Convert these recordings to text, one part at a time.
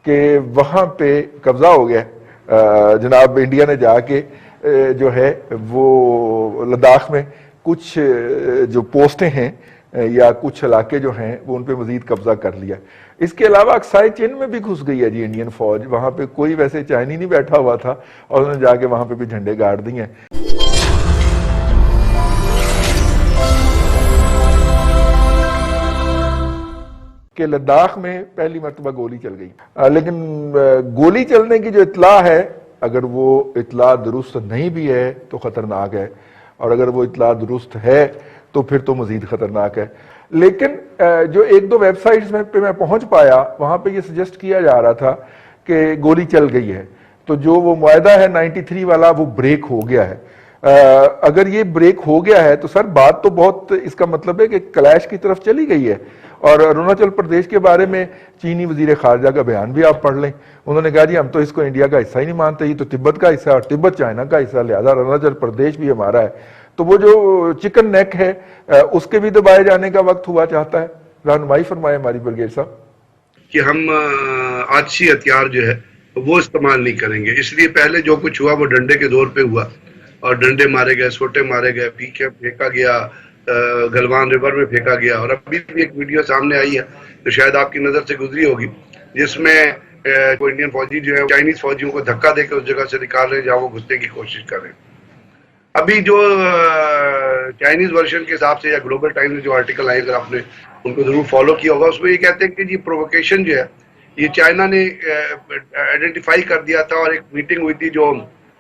कि वहां पे कब्जा हो गया। जनाब इंडिया ने जाके जो है वो लद्दाख में कुछ जो पोस्टें हैं या कुछ इलाके जो हैं वो उन पे मजीद कब्जा कर लिया। इसके अलावा अक्साई चिन में भी घुस गई है जी इंडियन फौज। वहां पे कोई वैसे चाइनी नहीं बैठा हुआ था और उन्होंने जाके वहां पे भी झंडे गाड़ दिए। कि लद्दाख में पहली मरतबा गोली चल गई, लेकिन गोली चलने की जो इतला है, अगर वो इतला दुरुस्त नहीं भी है तो खतरनाक है, और अगर वो इतला दुरुस्त है तो फिर तो मजीद खतरनाक है। लेकिन जो एक दो वेबसाइट्स में पे मैं पहुंच पाया, वहां पे ये सजेस्ट किया जा रहा था कि गोली चल गई है, तो जो वो मुआहदा है 93 वाला वो ब्रेक हो गया है। अगर ये ब्रेक हो गया है तो सर बात तो बहुत, इसका मतलब है कि क्लैश की तरफ चली गई है। और अरुणाचल प्रदेश के बारे में चीनी वजीर खारजा का बयान भी आप पढ़ लें। उन्होंने कहा जी हम तो इसको इंडिया का हिस्सा ही नहीं मानते, ये तो तिब्बत का हिस्सा है और तिब्बत चाइना का हिस्सा, लिहाजा अरुणाचल प्रदेश भी हमारा है। तो वो जो चिकन नेक है उसके भी दबाए जाने का वक्त हुआ चाहता है। रहनुमाई फरमाए हमारी ब्रिगेड साहब कि हम आजसी हथियार जो है वो इस्तेमाल नहीं करेंगे। इसलिए पहले जो कुछ हुआ वो डंडे के दौर पे हुआ और डंडे मारे गए, सोटे मारे गए, पीके फेंका गया, गलवान रिवर में फेंका गया। और अभी भी एक वीडियो सामने आई है तो शायद आपकी नजर से गुजरी होगी, जिसमें कोई इंडियन फौजी जो है चाइनीज फौजियों को धक्का देकर उस जगह से निकाल रहे हैं जहां वो घुसने की कोशिश कर रहे हैं। अभी जो चाइनीज वर्जन के हिसाब से या ग्लोबल टाइम्स में जो आर्टिकल आए, अगर आपने उनको जरूर फॉलो किया होगा, उसमें ये कहते हैं कि ये प्रोवोकेशन जो है ये चाइना ने आइडेंटिफाई कर दिया था और एक मीटिंग हुई थी जो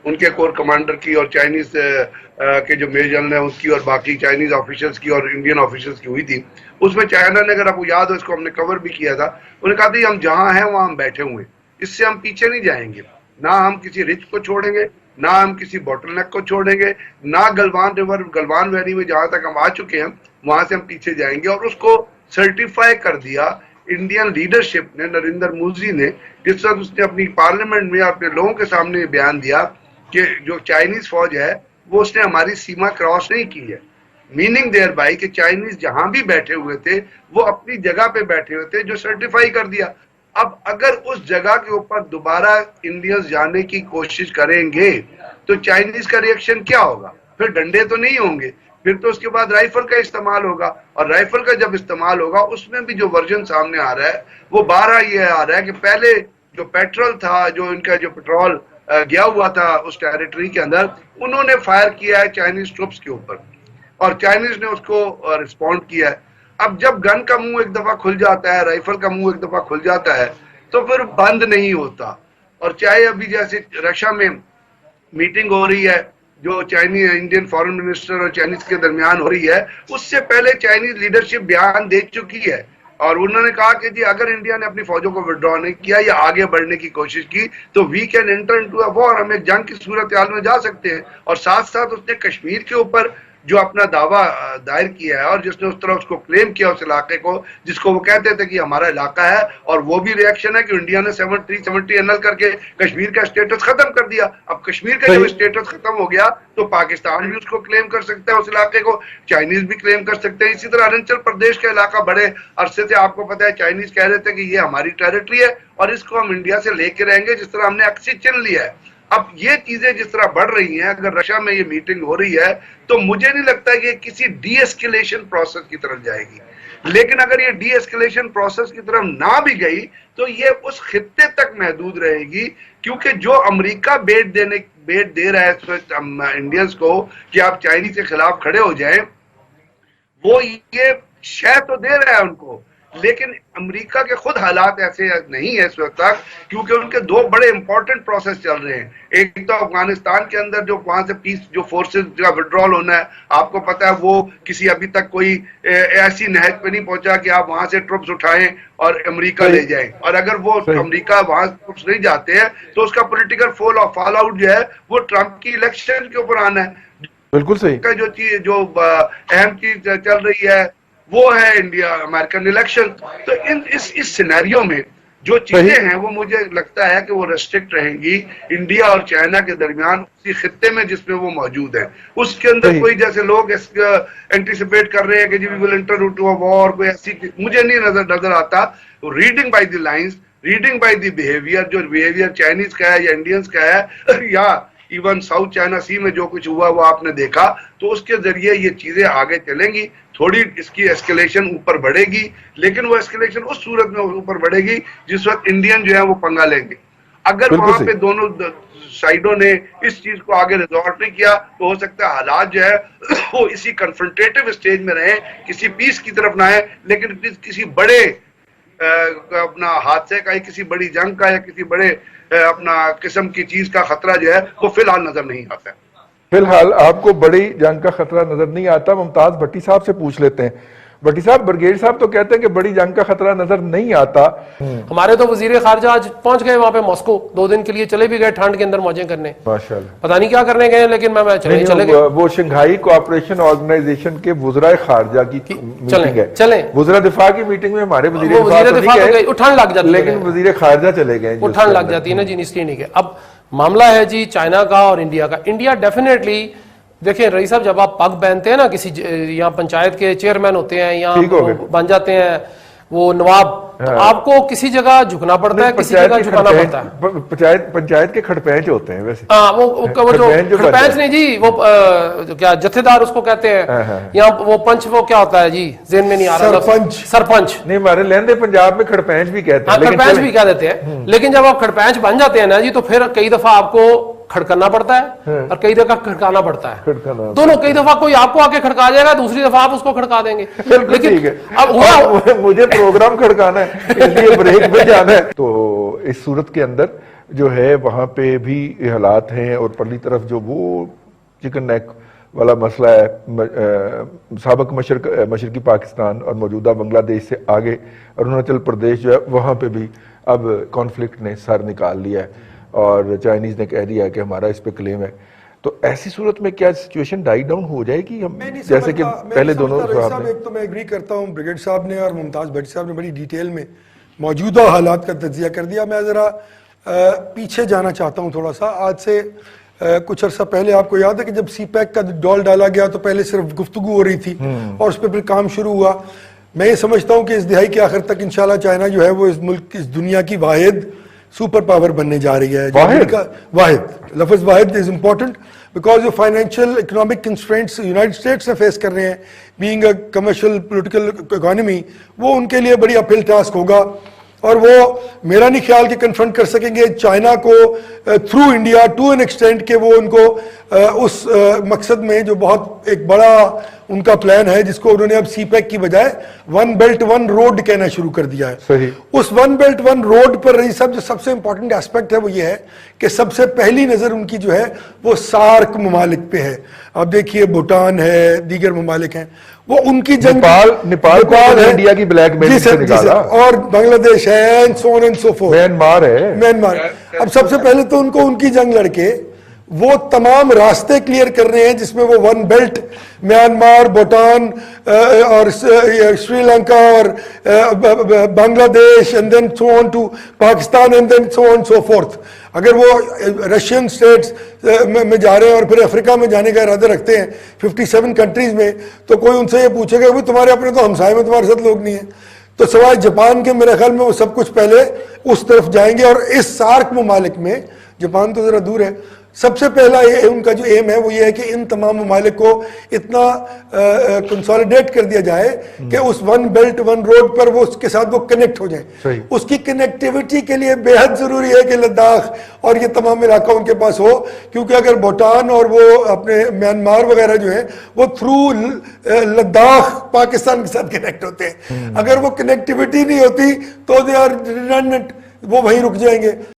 उनके कोर कमांडर की और चाइनीज के जो मेजर जनरल है उसकी और बाकी चाइनीज ऑफिशियल्स की और इंडियन ऑफिशियल्स की हुई थी। उसमें चाइना ने, अगर आपको याद हो, इसको हमने कवर भी किया था, उन्होंने कहा था हम जहां हैं वहां हम बैठे हुए, इससे हम पीछे नहीं जाएंगे, ना हम किसी रिच को छोड़ेंगे, ना हम किसी बॉटलनेक को छोड़ेंगे, ना गलवान रिवर गलवान वैली में जहां तक हम आ चुके हैं वहां से हम पीछे जाएंगे। और उसको सर्टिफाई कर दिया इंडियन लीडरशिप ने, नरेंद्र मोदी ने, जिस तरह उसने अपनी पार्लियामेंट में अपने लोगों के सामने बयान दिया कि जो चाइनीज फौज है वो उसने हमारी सीमा क्रॉस नहीं की है। मीनिंग देयर बाई कि चाइनीज जहां भी बैठे हुए थे वो अपनी जगह पे बैठे हुए थे, जो सर्टिफाई कर दिया। अब अगर उस जगह के ऊपर दोबारा इंडियंस जाने की कोशिश करेंगे तो चाइनीज का रिएक्शन क्या होगा? फिर डंडे तो नहीं होंगे, फिर तो उसके बाद राइफल का इस्तेमाल होगा। और राइफल का जब इस्तेमाल होगा उसमें भी जो वर्जन सामने आ रहा है वो 12 ये आ रहा है कि पहले जो पेट्रोल था, जो इनका जो पेट्रोल गया हुआ था उस टेरिटरी के अंदर, उन्होंने फायर किया है चाइनीज ट्रूप्स के ऊपर और चाइनीज ने उसको रिस्पॉन्ड किया है। अब जब गन का मुंह एक दफा खुल जाता है, राइफल का मुंह एक दफा खुल जाता है तो फिर बंद नहीं होता। और चाहे अभी जैसे रशिया में मीटिंग हो रही है जो चाइनीज इंडियन फॉरेन मिनिस्टर और चाइनीज के दरमियान हो रही है, उससे पहले चाइनीज लीडरशिप बयान दे चुकी है और उन्होंने कहा कि जी अगर इंडिया ने अपनी फौजों को विड्रॉ नहीं किया या आगे बढ़ने की कोशिश की तो we can enter into a war, हम एक जंग की सूरत हाल में जा सकते हैं। और साथ साथ उसने कश्मीर के ऊपर जो अपना दावा दायर किया है और जिसने उस तरह उसको क्लेम किया उस इलाके को जिसको वो कहते थे कि हमारा इलाका है, और वो भी रिएक्शन है कि इंडिया ने 73 एनएल करके कश्मीर का स्टेटस खत्म कर दिया। अब कश्मीर का जब स्टेटस खत्म हो गया तो पाकिस्तान भी उसको क्लेम कर सकता है, उस इलाके को चाइनीज भी क्लेम कर सकते हैं। इसी तरह अरुणाचल प्रदेश का इलाका बड़े अरसे से आपको पता है चाइनीज कह रहे थे कि ये हमारी टेरिटरी है और इसको हम इंडिया से लेके रहेंगे, जिस तरह हमने अक्सी चिन लिया है। अब ये चीजें जिस तरह बढ़ रही हैं, अगर रशिया में ये मीटिंग हो रही है तो मुझे नहीं लगता कि किसी डी एस्केलेशन प्रोसेस की तरफ जाएगी। लेकिन अगर ये डी एस्केलेशन प्रोसेस की तरफ ना भी गई तो ये उस खित्ते तक महदूद रहेगी, क्योंकि जो अमेरिका बेट दे रहा है इंडियंस को कि आप चाइनीज के खिलाफ खड़े हो जाएं, वो ये शय तो दे रहा है उनको, लेकिन अमेरिका के खुद हालात ऐसे नहीं है इस वक्त तक, क्योंकि उनके दो बड़े इंपॉर्टेंट प्रोसेस चल रहे हैं। एक तो अफगानिस्तान के अंदर जो वहां से पीस जो फोर्सेस का विड्रॉल होना है, आपको पता है वो किसी अभी तक कोई ऐसी नहज पे नहीं पहुंचा कि आप वहां से ट्रुप्स उठाएं और अमेरिका ले जाएं। और अगर वो अमेरिका वहां ट्रुप्स नहीं जाते हैं तो उसका पोलिटिकल फॉल आउट जो है वो ट्रंप की इलेक्शन के ऊपर आना है। बिल्कुल सही। जो चीज जो अहम चीज चल रही है वो है इंडिया अमेरिकन इलेक्शन। तो इस सिनेरियो में जो चीजें हैं वो मुझे लगता है कि वो रेस्ट्रिक्ट रहेंगी इंडिया और चाइना के दरमियान उसी खित्ते में जिसमें वो मौजूद है। उसके अंदर कोई जैसे लोग एंटिसिपेट कर रहे हैं कि जी we will enter into a war, कोई ऐसी मुझे नहीं नजर आता। Reading by the lines reading by the behaviour, जो बिहेवियर चाइनीज का है या इंडियंस का है या इवन साउथ चाइना सी में जो कुछ हुआ वो आपने देखा, तो उसके जरिए ये चीजें आगे चलेंगी। थोड़ी इसकी एस्केलेशन ऊपर बढ़ेगी, लेकिन वो एस्केलेशन उस सूरत में ऊपर बढ़ेगी जिस वक्त इंडियन जो है वो पंगा लेंगे। अगर वहां पे दोनों साइडों ने इस चीज को आगे रिजॉल्व नहीं किया तो हो सकता है हालात जो है वो इसी कन्फ्रंटेटिव स्टेज में रहे, किसी पीस की तरफ ना आए, लेकिन किसी बड़े अपना हादसे का, किसी बड़ी जंग का या किसी बड़े अपना किस्म की चीज का खतरा जो है वो फिलहाल नजर नहीं आता है। फिलहाल आपको बड़ी जंग का खतरा नजर नहीं आता। मुमताज भट्टी साहब से पूछ लेते हैं। भट्टी साहब, ब्रिगेड साहब तो कहते हैं कि बड़ी जंग का खतरा नजर नहीं आता। हमारे तो वजीर खारजा आज पहुंच गए वहां पे मॉस्को, 2 दिन के लिए चले भी गए ठंड के अंदर मौजें करने। माशाल्लाह, पता नहीं क्या करने गए, लेकिन मैं चले गए। वो शंघाई कोऑपरेशन ऑर्गेनाइजेशन के वुज़राए खारजा की मीटिंग है, चले वुज़रा दिफा की मीटिंग में हमारे वजीर दिफा तो गए, ठंड लग जाती है, लेकिन वजीर खारजा चले गए, ठंड लग जाती है ना जी, इसलिए नहीं गए। अब मामला है जी चाइना का और इंडिया का। इंडिया डेफिनेटली, देखिए रईस साहब, जब आप पग पहनते हैं ना, किसी यहाँ पंचायत के चेयरमैन होते हैं, यहाँ बन जाते हैं वो नवाब, तो आपको किसी जगह झुकना पड़ता है, किसी जगह झुकाना पड़ता है। पंचायत के खड़पेंच होते हैं वैसे। हाँ, वो जो खड़पेंच नहीं जी, वो क्या जत्थेदार उसको कहते हैं, यहाँ वो पंच, वो क्या होता है जी, जेन में नहीं आ रहा, सरपंच नहीं, हमारे लहंदे पंजाब में खड़पेंच भी कहते हैं, खड़पेंच भी कह देते हैं। लेकिन जब आप खड़पेंच बन जाते हैं ना जी, तो फिर कई दफा आपको खड़कना पड़ता है और कई दफा खड़काना पड़ता है, दोनों। कई दफा कोई आपको आके खड़का जाएगा, दूसरी दफा आप उसको खड़का देंगे। लेकिन अब मुझे प्रोग्राम खड़काना है, इसलिए ब्रेक पे जाना है। तो इस सूरत के अंदर जो है वहां पे भी हालात हैं, और पल्ली तरफ जो वो चिकन नेक वाला मसला है, साबिक मशरकी पाकिस्तान और मौजूदा बांग्लादेश से आगे अरुणाचल प्रदेश जो है, वहां पे भी अब कॉन्फ्लिक्ट ने सर निकाल लिया है और चाइनीज ने कह दिया कि हमारा इस पे क्लेम है। तो ऐसी सूरत में क्या सिचुएशन डाई डाउन हो जाएगी? हम जैसे कि पहले दोनों साहब, एक तो मैं एग्री करता हूं, ब्रिगेड साहब ने और मुमताज भट्टी साहब ने बड़ी डिटेल में मौजूदा हालात का तज्जिया कर दिया। मैं जरा पीछे जाना चाहता हूं थोड़ा सा। आज से कुछ अर्सा पहले आपको याद है कि जब सीपैक का डॉल डाला गया तो पहले सिर्फ गुफ्तगू हो रही थी और उस पर फिर काम शुरू हुआ। मैं ये समझता हूं कि इस दिहाई के आखिर तक इंशाल्लाह चाइना जो है वो इस मुल्क, इस दुनिया की वाहिद सुपर पावर बनने जा रही है। वाहिद, लफ्ज वाहिद इज इंपॉर्टेंट बिकॉज जो financial economic constraints United states से फेस कर रहे हैं, being a commercial political economy, वो उनके लिए बड़ी अपहिल टास्क होगा और वो मेरा नहीं ख्याल कि कन्फ्रंट कर सकेंगे चाइना को through India to an extent के वो उनको उस मकसद में जो बहुत एक बड़ा उनका प्लान है, जिसको उन्होंने अब सीपैक की बजाय वन बेल्ट वन रोड कहना शुरू कर दिया है। सही। उस वन बेल्ट वन रोड पर रही सब जो सबसे इंपॉर्टेंट एस्पेक्ट है वो ये है कि सबसे पहली नजर उनकी जो है वो सार्क ममालिक पे है। अब देखिए भूटान है, दीगर ममालिक हैं, वो उनकी जंग, नेपाल है, इंडिया की ब्लैकमेल से निकाला, और बांग्लादेश है, and so on and so fourth, Myanmar. अब सबसे पहले तो उनको उनकी जंग लड़के वो तमाम रास्ते क्लियर कर रहे हैं जिसमें वो वन बेल्ट, म्यांमार, भूटान और श्रीलंका और Bangladesh and then so on to Pakistan and then so on so forth. अगर वो रशियन स्टेट्स में जा रहे हैं और फिर अफ्रीका में जाने का इरादा रखते हैं 57 कंट्रीज में, तो कोई उनसे ये पूछेगा भाई तुम्हारे अपने तो हमसाए में तुम्हारे साथ लोग नहीं है, तो सवाए जापान के मेरे ख्याल में वो सब कुछ पहले उस तरफ जाएंगे। और इस सार्क ममालिक में, जापान तो जरा दूर है, सबसे पहला उनका जो एम है वो ये है कि इन तमाम ममालिक को इतना कंसोलिडेट कर दिया जाए कि उस वन बेल्ट वन रोड पर वो उसके साथ वो कनेक्ट हो जाए। उसकी कनेक्टिविटी के लिए बेहद जरूरी है कि लद्दाख और ये तमाम इलाका उनके पास हो, क्योंकि अगर भूटान और वो अपने म्यांमार वगैरह जो है वो थ्रू लद्दाख पाकिस्तान के साथ कनेक्ट होते हैं। अगर वो कनेक्टिविटी नहीं होती तो दे आर रिडंडेंट, वो वहीं रुक जाएंगे।